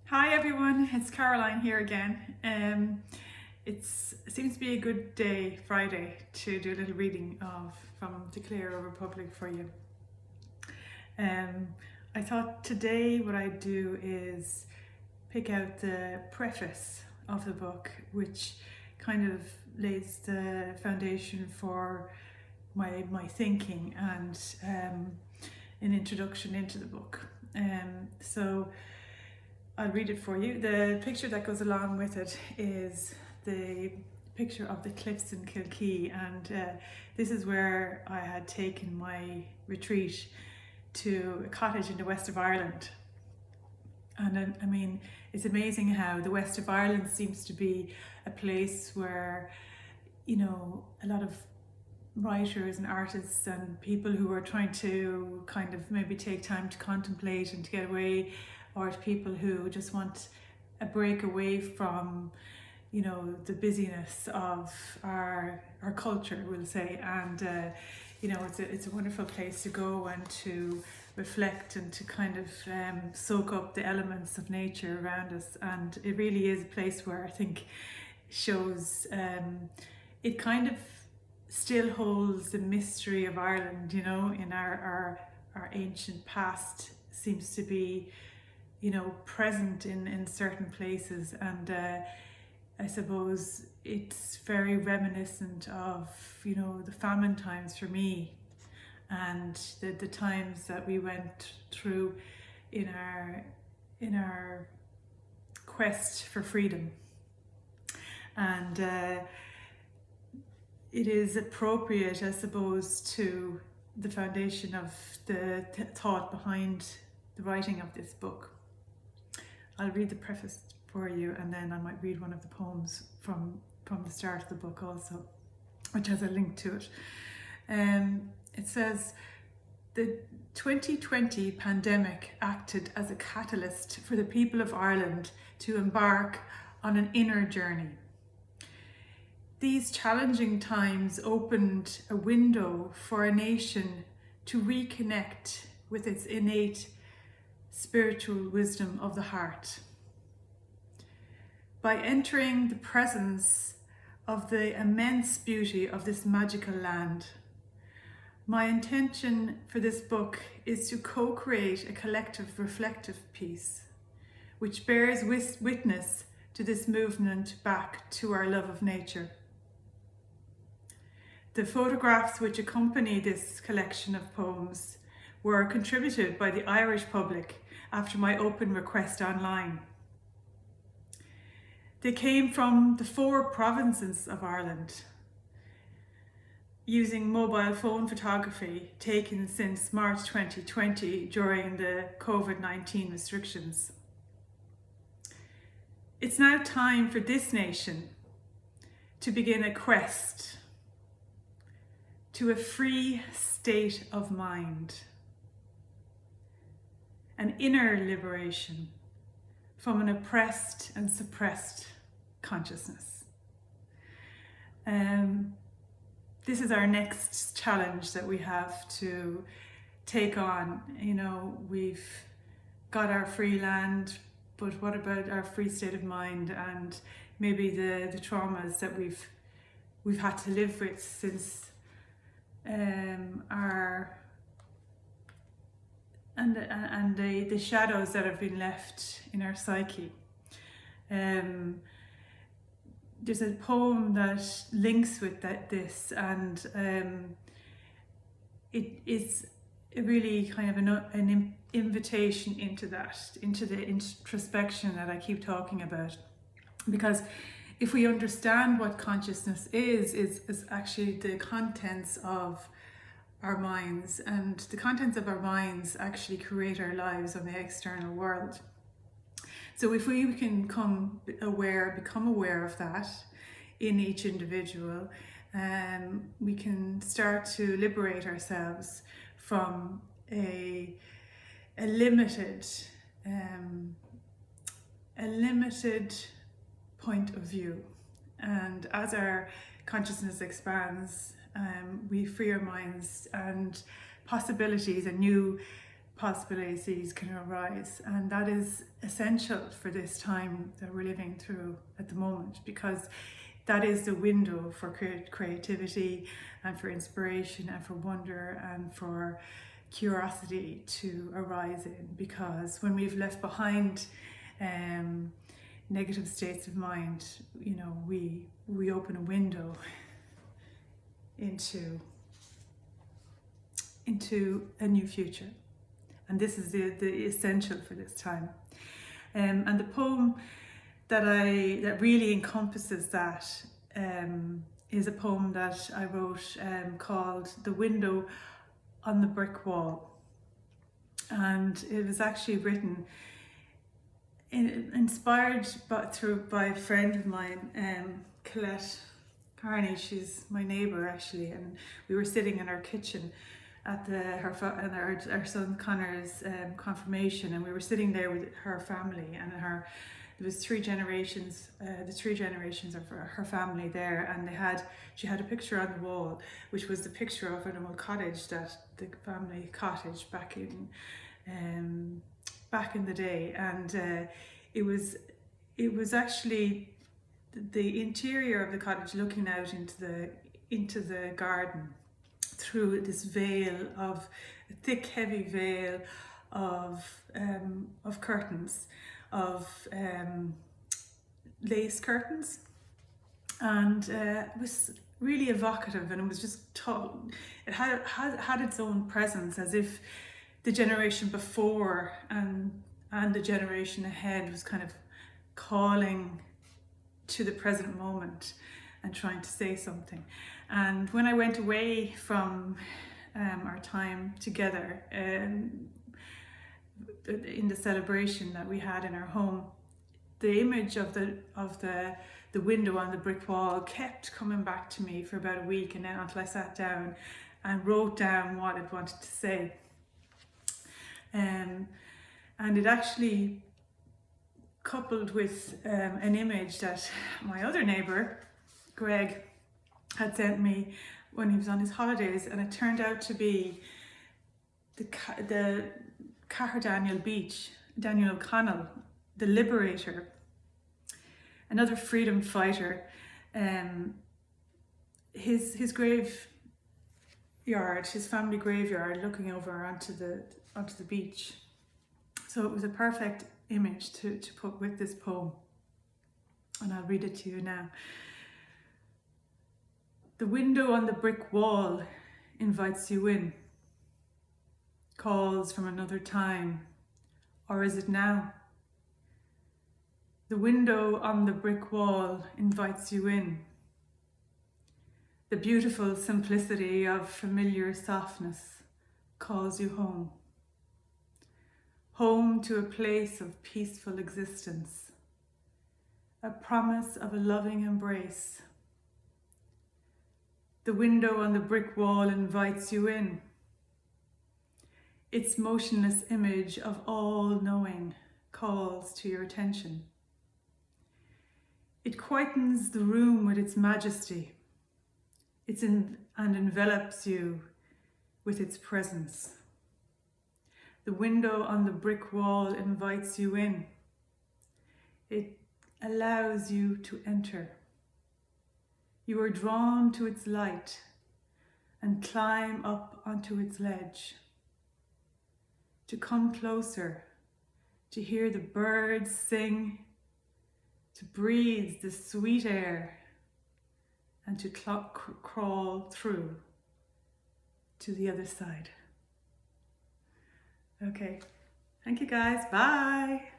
Hi everyone, it's Caroline here again. It seems to be a good day, Friday, to do a little reading from Declare a Republic for you. I thought today what I'd do is pick out the preface of the book, which kind of lays the foundation for my thinking and an introduction into the book. So I'll read it for you. The picture that goes along with it is the picture of the cliffs in Kilkee, and this is where I had taken my retreat to a cottage in the west of Ireland. And I mean, it's amazing how the west of Ireland seems to be a place where, you know, a lot of writers and artists and people who are trying to kind of maybe take time to contemplate and to get away, or to people who just want a break away from, you know, the busyness of our culture, we'll say. And you know, it's a wonderful place to go and to reflect and to kind of soak up the elements of nature around us. And it really is a place where I think shows it kind of still holds the mystery of Ireland, you know, in our ancient past seems to be, you know, present in certain places. And I suppose it's very reminiscent of, you know, the famine times for me, and the times that we went through in our quest for freedom. And it is appropriate, I suppose, to the foundation of the thought behind the writing of this book. I'll read the preface for you, and then I might read one of the poems from the start of the book also, which has a link to it. It says, the 2020 pandemic acted as a catalyst for the people of Ireland to embark on an inner journey. These challenging times opened a window for a nation to reconnect with its innate spiritual wisdom of the heart. By entering the presence of the immense beauty of this magical land, my intention for this book is to co-create a collective reflective piece which bears witness to this movement back to our love of nature. The photographs which accompany this collection of poems were contributed by the Irish public after my open request online. They came from the 4 provinces of Ireland, using mobile phone photography taken since March 2020 during the COVID-19 restrictions. It's now time for this nation to begin a quest to a free state of mind, an inner liberation from an oppressed and suppressed consciousness. This is our next challenge that we have to take on. You know, we've got our free land, but what about our free state of mind, and maybe the traumas that we've had to live with since the shadows that have been left in our psyche. There's a poem that links with this, and it is really kind of an invitation into the introspection that I keep talking about. Because if we understand what consciousness is actually the contents of our minds, and the contents of our minds actually create our lives on the external world. So if we can become aware of that in each individual, we can start to liberate ourselves from a limited point of view. And as our consciousness expands, we free our minds, and possibilities and new possibilities can arise, and that is essential for this time that we're living through at the moment, because that is the window for creativity and for inspiration and for wonder and for curiosity to arise in. Because when we've left behind negative states of mind, you know, we open a window into a new future. And this is the essential for this time. And the poem that really encompasses that is a poem that I wrote called "The Window on the Brick Wall." And it was actually written inspired by a friend of mine, Colette Carney. She's my neighbour actually, and we were sitting in our kitchen at our son Connor's confirmation, and we were sitting there with her family, and there was three generations of her family there, and she had a picture on the wall, which was the picture of an old cottage, that the family cottage back in the day, and it was actually the interior of the cottage looking out into the garden through this a thick, heavy veil of curtains, of lace curtains, and it was really evocative, and it was just it had its own presence, as if the generation before and the generation ahead was kind of calling to the present moment and trying to say something. And when I went away from our time together in the celebration that we had in our home, the image of the window on the brick wall kept coming back to me for about a week, and then until I sat down and wrote down what it wanted to say. And it actually coupled with an image that my other neighbour, Greg, had sent me when he was on his holidays, and it turned out to be the Daniel Beach, Daniel O'Connell, the liberator, another freedom fighter. His graveyard, his family graveyard, looking over onto the beach. So it was a perfect image to put with this poem, and I'll read it to you now. The window on the brick wall invites you in, calls from another time, or is it now? The window on the brick wall invites you in. The beautiful simplicity of familiar softness calls you home. Home to a place of peaceful existence, a promise of a loving embrace. The window on the brick wall invites you in. Its motionless image of all knowing calls to your attention. It quietens the room with its majesty, and envelops you with its presence. The window on the brick wall invites you in. It allows you to enter. You are drawn to its light and climb up onto its ledge. To come closer, to hear the birds sing, to breathe the sweet air, and to crawl through to the other side. Okay, thank you guys, bye.